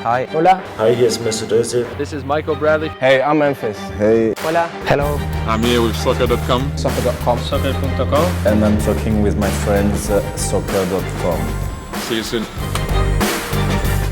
Hi. Hola. Hi, hier ist Mr. Döse. This is Michael Bradley. Hey, I'm Memphis. Hey. Hola. Hello. I'm here with soccer.com. Soccer.com. Soccer.com. And I'm talking with my friends soccer.com. See you soon.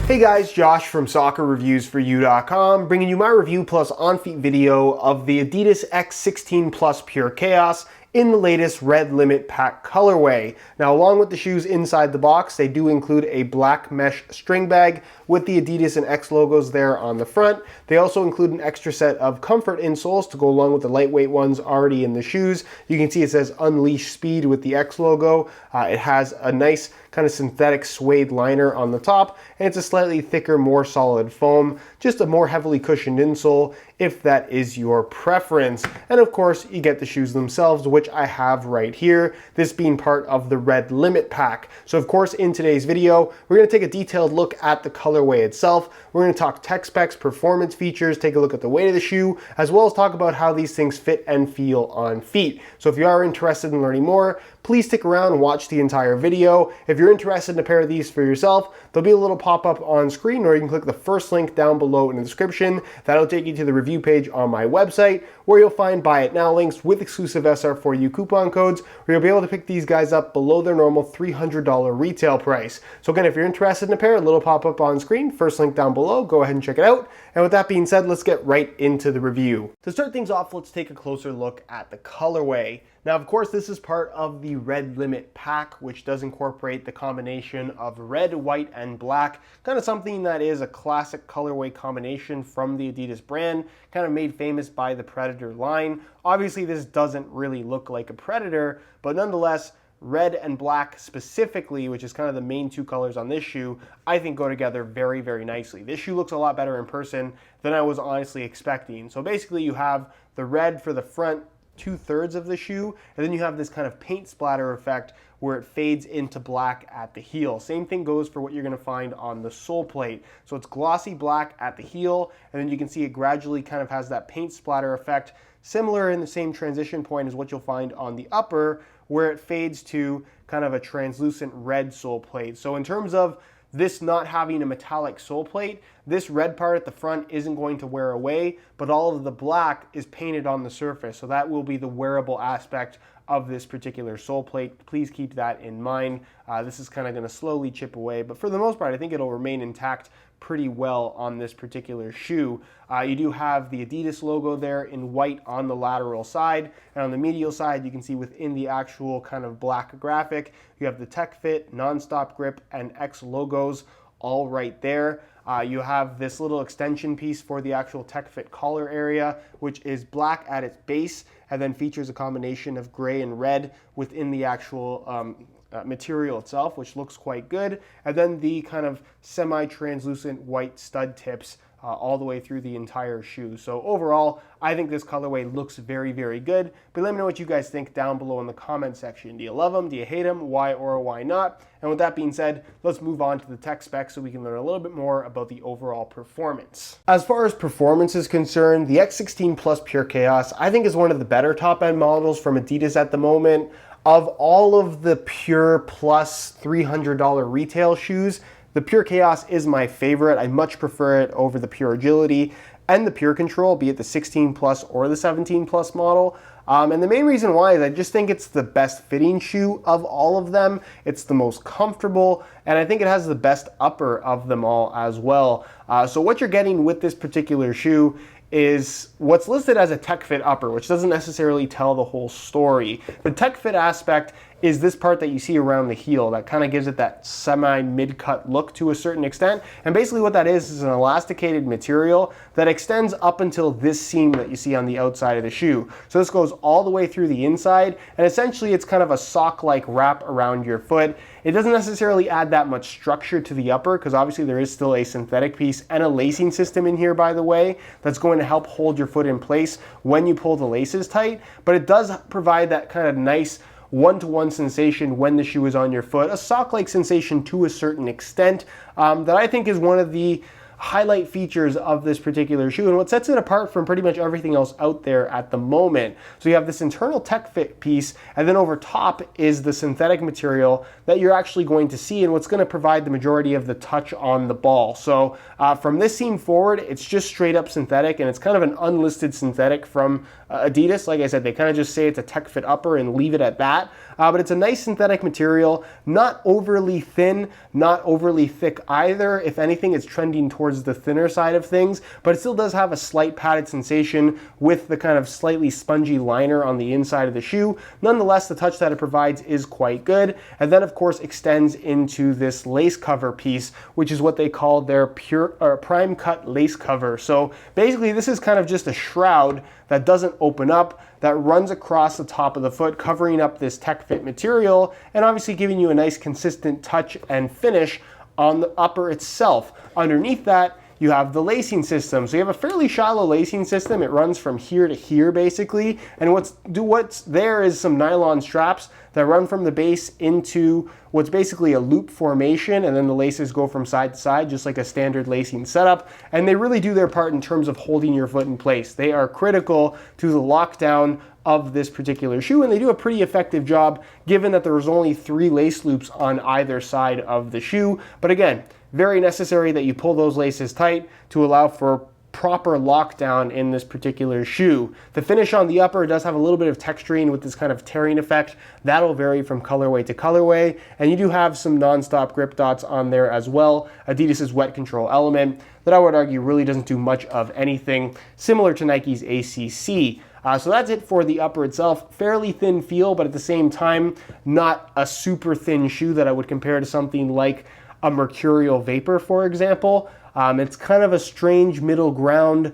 Hey guys, Josh from soccerreviewsforyou.com, bringing you my review plus on-feet video of the Adidas X16 Plus PureChaos in the latest Red Limit Pack colorway. Now, along with the shoes inside the box, they do include a black mesh string bag with the Adidas and X logos there on the front. They also include an extra set of comfort insoles to go along with the lightweight ones already in the shoes. You can see it says Unleash Speed with the X logo. It has a nice kind of synthetic suede liner on the top, and it's a slightly thicker, more solid foam, just a more heavily cushioned insole if that is your preference. And of course, you get the shoes themselves, which I have right here, this being part of the Red Limit Pack. So of course, in today's video, we're going to take a detailed look at the colorway itself. We're going to talk tech specs, performance features, take a look at the weight of the shoe, as well as talk about how these things fit and feel on feet. So if you are interested in learning more, please stick around and watch the entire video. If you're interested in a pair of these for yourself, there'll be a little pop-up on screen, or you can click the first link down below in the description. That'll take you to the review page on my website, where you'll find buy it now links with exclusive SR4U coupon codes, where you'll be able to pick these guys up below their normal $300 retail price. So again, if you're interested in a pair, a little pop-up on screen, first link down below, go ahead and check it out. And with that being said, let's get right into the review. To start things off, let's take a closer look at the colorway. Now, of course, this is part of the Red Limit Pack, which does incorporate the combination of red, white, and black, kind of something that is a classic colorway combination from the Adidas brand, kind of made famous by the Predator line. Obviously, this doesn't really look like a Predator, but nonetheless, red and black specifically, which is kind of the main two colors on this shoe, I think go together very, very nicely. This shoe looks a lot better in person than I was honestly expecting. So basically, you have the red for the front 2/3 of the shoe, and then you have this kind of paint splatter effect where it fades into black at the heel. Same thing goes for what you're going to find on the sole plate. So it's glossy black at the heel, and then you can see it gradually kind of has that paint splatter effect, similar in the same transition point as what you'll find on the upper, where it fades to kind of a translucent red sole plate. So in terms of this not having a metallic sole plate, this red part at the front isn't going to wear away, but all of the black is painted on the surface. So that will be the wearable aspect of this particular sole plate. Please keep that in mind. This is kind of going to slowly chip away, but for the most part, I think it'll remain intact pretty well on this particular shoe. You do have the Adidas logo there in white on the lateral side, and on the medial side, you can see within the actual kind of black graphic, you have the Tech Fit, Non-Stop Grip, and X logos all right there. You have this little extension piece for the actual Tech Fit collar area, which is black at its base, and then features a combination of gray and red within the actual material itself, which looks quite good. And then the kind of semi-translucent white stud tips all the way through the entire shoe. So overall, I think this colorway looks very, very good. But let me know what you guys think down below in the comment section. Do you love them? Do you hate them? Why or why not? And with that being said, let's move on to the tech specs so we can learn a little bit more about the overall performance. As far as performance is concerned, the X16 Plus PureChaos, I think, is one of the better top-end models from Adidas at the moment. Of all of the Pure Plus $300 retail shoes, the PureChaos is my favorite. I much prefer it over the Pure Agility and the Pure Control, be it the 16 Plus or the 17 Plus model. And the main reason why is I just think it's the best fitting shoe of all of them. It's the most comfortable, and I think it has the best upper of them all as well. So what you're getting with this particular shoe is what's listed as a Tech Fit upper, which doesn't necessarily tell the whole story. The Tech Fit aspect is this part that you see around the heel that kind of gives it that semi-mid-cut look to a certain extent. And basically what that is an elasticated material that extends up until this seam that you see on the outside of the shoe. So this goes all the way through the inside, and essentially it's kind of a sock-like wrap around your foot. It doesn't necessarily add that much structure to the upper, because obviously there is still a synthetic piece and a lacing system in here, by the way, that's going to help hold your foot in place when you pull the laces tight. But it does provide that kind of nice one-to-one sensation when the shoe is on your foot, a sock-like sensation to a certain extent that I think is one of the highlight features of this particular shoe and what sets it apart from pretty much everything else out there at the moment. So you have this internal tech fit piece, and then over top is the synthetic material that you're actually going to see and what's going to provide the majority of the touch on the ball. So from this seam forward, it's just straight up synthetic, and it's kind of an unlisted synthetic from Adidas. Like I said, they kind of just say it's a tech fit upper and leave it at that. But it's a nice synthetic material, not overly thin, not overly thick either. If anything, it's trending towards the thinner side of things, but it still does have a slight padded sensation with the kind of slightly spongy liner on the inside of the shoe. Nonetheless, the touch that it provides is quite good. And then of course extends into this lace cover piece, which is what they call their prime cut lace cover. So basically this is kind of just a shroud that doesn't open up, that runs across the top of the foot, covering up this tech fit material, and obviously giving you a nice consistent touch and finish on the upper itself. Underneath that, you have the lacing system. So you have a fairly shallow lacing system. It runs from here to here basically, and what's there is some nylon straps that run from the base into what's basically a loop formation, and then the laces go from side to side just like a standard lacing setup, and they really do their part in terms of holding your foot in place. They are critical to the lockdown of this particular shoe, and they do a pretty effective job given that there was only 3 lace loops on either side of the shoe. But again, very necessary that you pull those laces tight to allow for proper lockdown in this particular shoe. The finish on the upper does have a little bit of texturing with this kind of tearing effect. That'll vary from colorway to colorway, and you do have some non-stop grip dots on there as well. Adidas's wet control element that I would argue really doesn't do much of anything, similar to Nike's ACC. So that's it for the upper itself. Fairly thin feel, but at the same time, not a super thin shoe that I would compare to something like a Mercurial Vapor, for example. It's kind of a strange middle ground.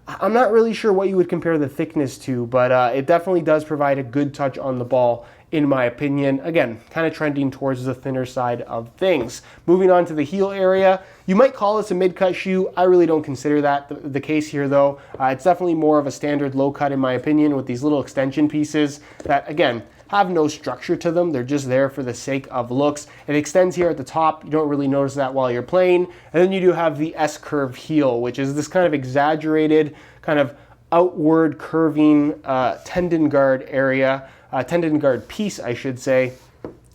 I'm not really sure what you would compare the thickness to, but it definitely does provide a good touch on the ball, in my opinion. Again, kind of trending towards the thinner side of things. Moving on to the heel area, you might call this a mid-cut shoe. I really don't consider that the case here, though. It's definitely more of a standard low cut, in my opinion, with these little extension pieces that, again, have no structure to them. They're just there for the sake of looks. It extends here at the top. You don't really notice that while you're playing. And then you do have the S-curve heel, which is this kind of exaggerated, kind of outward curving tendon guard area, tendon guard piece, I should say.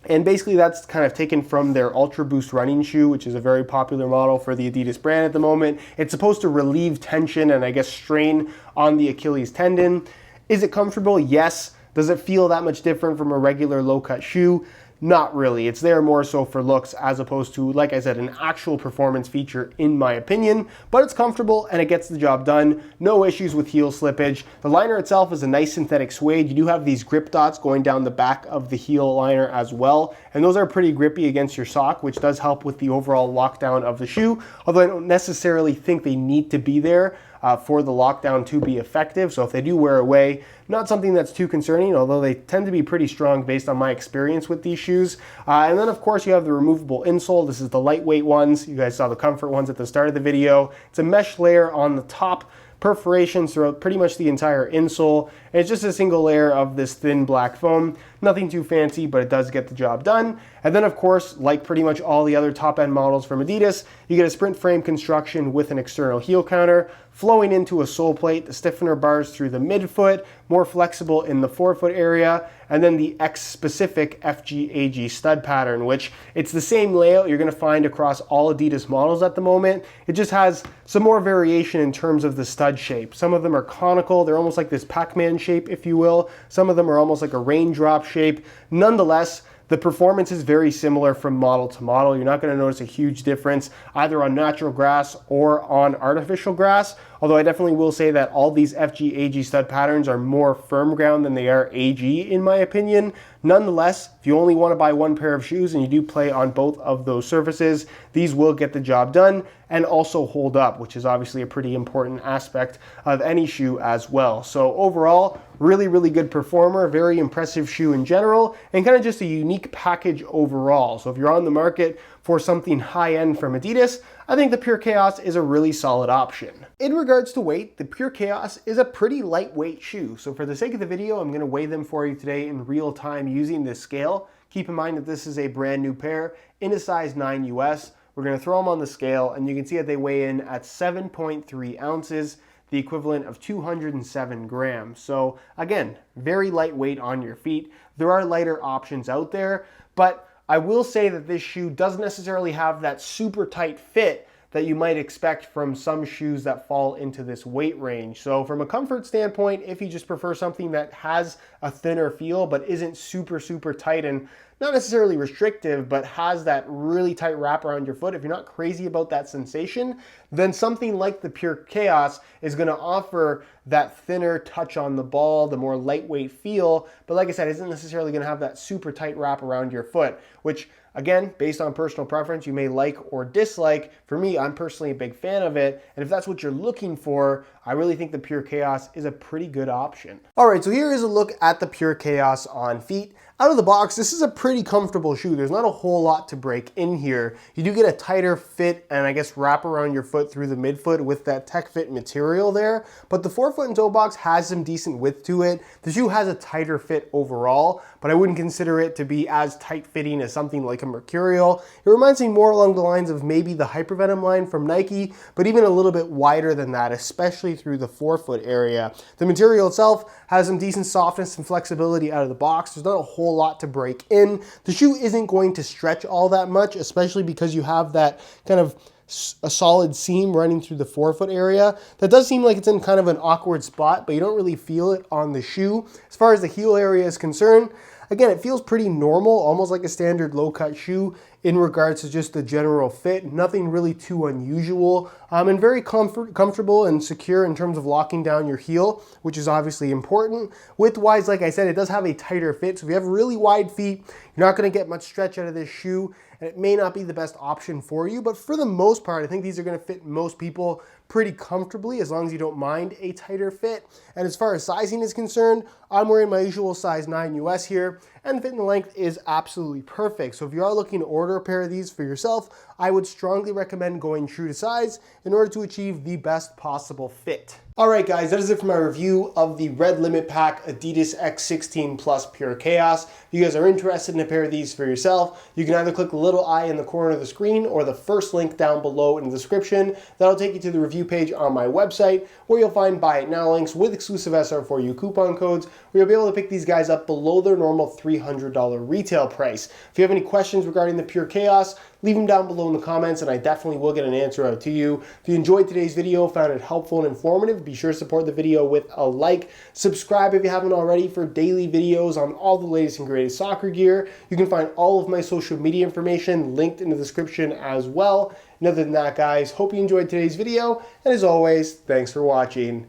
And basically that's kind of taken from their Ultra Boost running shoe, which is a very popular model for the Adidas brand at the moment. It's supposed to relieve tension and I guess strain on the Achilles tendon. Is it comfortable? Yes. Does it feel that much different from a regular low-cut shoe? Not really. It's there more so for looks as opposed to, like I said, an actual performance feature in my opinion, but it's comfortable and it gets the job done. No issues with heel slippage. The liner itself is a nice synthetic suede. You do have these grip dots going down the back of the heel liner as well, and those are pretty grippy against your sock, which does help with the overall lockdown of the shoe, although I don't necessarily think they need to be there for the lockdown to be effective. So if they do wear away, not something that's too concerning, although they tend to be pretty strong based on my experience with these shoes. And then of course you have the removable insole. This is the lightweight ones. You guys saw the comfort ones at the start of the video. It's a mesh layer on the top, perforations throughout pretty much the entire insole. And it's just a single layer of this thin black foam. Nothing too fancy, but it does get the job done. And then of course, like pretty much all the other top end models from Adidas, you get a sprint frame construction with an external heel counter, flowing into a sole plate, the stiffener bars through the midfoot, more flexible in the forefoot area, and then the X-specific FGAG stud pattern, which it's the same layout you're gonna find across all Adidas models at the moment. It just has some more variation in terms of the stud shape. Some of them are conical, they're almost like this Pac-Man shape, if you will. Some of them are almost like a raindrop shape. Nonetheless, the performance is very similar from model to model. You're not going to notice a huge difference either on natural grass or on artificial grass, although I definitely will say that all these FGAG stud patterns are more firm ground than they are AG in my opinion. Nonetheless, if you only want to buy one pair of shoes and you do play on both of those surfaces, these will get the job done and also hold up, which is obviously a pretty important aspect of any shoe as well. So overall, really, really good performer, very impressive shoe in general, and kind of just a unique package overall. So if you're on the market for something high-end from Adidas, I think the PureChaos is a really solid option. In regards to weight, the PureChaos is a pretty lightweight shoe. So for the sake of the video, I'm gonna weigh them for you today in real time using this scale. Keep in mind that this is a brand new pair in a size 9 US. We're going to throw them on the scale, and you can see that they weigh in at 7.3 ounces, the equivalent of 207 grams. So again, very lightweight on your feet. There are lighter options out there, but I will say that this shoe doesn't necessarily have that super tight fit that you might expect from some shoes that fall into this weight range. So from a comfort standpoint, if you just prefer something that has a thinner feel but isn't super tight and not necessarily restrictive, but has that really tight wrap around your foot, if you're not crazy about that sensation, then something like the PureChaos is going to offer that thinner touch on the ball, the more lightweight feel, but like I said, isn't necessarily going to have that super tight wrap around your foot, which again, based on personal preference, you may like or dislike. For me, I'm personally a big fan of it, and if that's what you're looking for, I really think the PureChaos is a pretty good option. All right, so here is a look at the PureChaos on feet. Out of the box, this is a pretty comfortable shoe. There's not a whole lot to break in here. You do get a tighter fit and I guess wrap around your foot through the midfoot with that tech fit material there, but the forefoot and toe box has some decent width to it. The shoe has a tighter fit overall, but I wouldn't consider it to be as tight fitting as something like a Mercurial. It reminds me more along the lines of maybe the Hypervenom line from Nike, but even a little bit wider than that, especially through the forefoot area. The material itself has some decent softness and flexibility out of the box. There's not a whole lot to break in. The shoe isn't going to stretch all that much, especially because you have that kind of a solid seam running through the forefoot area. That does seem like it's in kind of an awkward spot, but you don't really feel it on the shoe. As far as the heel area is concerned, again, it feels pretty normal, almost like a standard low-cut shoe in regards to just the general fit. Nothing really too unusual, and very comfortable and secure in terms of locking down your heel, which is obviously important. Width-wise, like I said, it does have a tighter fit, so if you have really wide feet, you're not going to get much stretch out of this shoe, and it may not be the best option for you, but for the most part, I think these are going to fit most people pretty comfortably as long as you don't mind a tighter fit. And as far as sizing is concerned, I'm wearing my usual size 9 US here, and the fit and the length is absolutely perfect. So if you are looking to order a pair of these for yourself, I would strongly recommend going true to size in order to achieve the best possible fit. All right, guys, that is it for my review of the Red Limit Pack Adidas X16 Plus PureChaos. If you guys are interested in a pair of these for yourself, you can either click the little eye in the corner of the screen or the first link down below in the description. That'll take you to the review page on my website where you'll find Buy It Now links with exclusive SR4U coupon codes where you'll be able to pick these guys up below their normal $300 retail price. If you have any questions regarding the PureChaos, leave them down below in the comments and I definitely will get an answer out to you. If you enjoyed today's video, found it helpful and informative, be sure to support the video with a like. Subscribe if you haven't already for daily videos on all the latest and greatest soccer gear. You can find all of my social media information linked in the description as well. And other than that, guys, hope you enjoyed today's video, and as always, thanks for watching.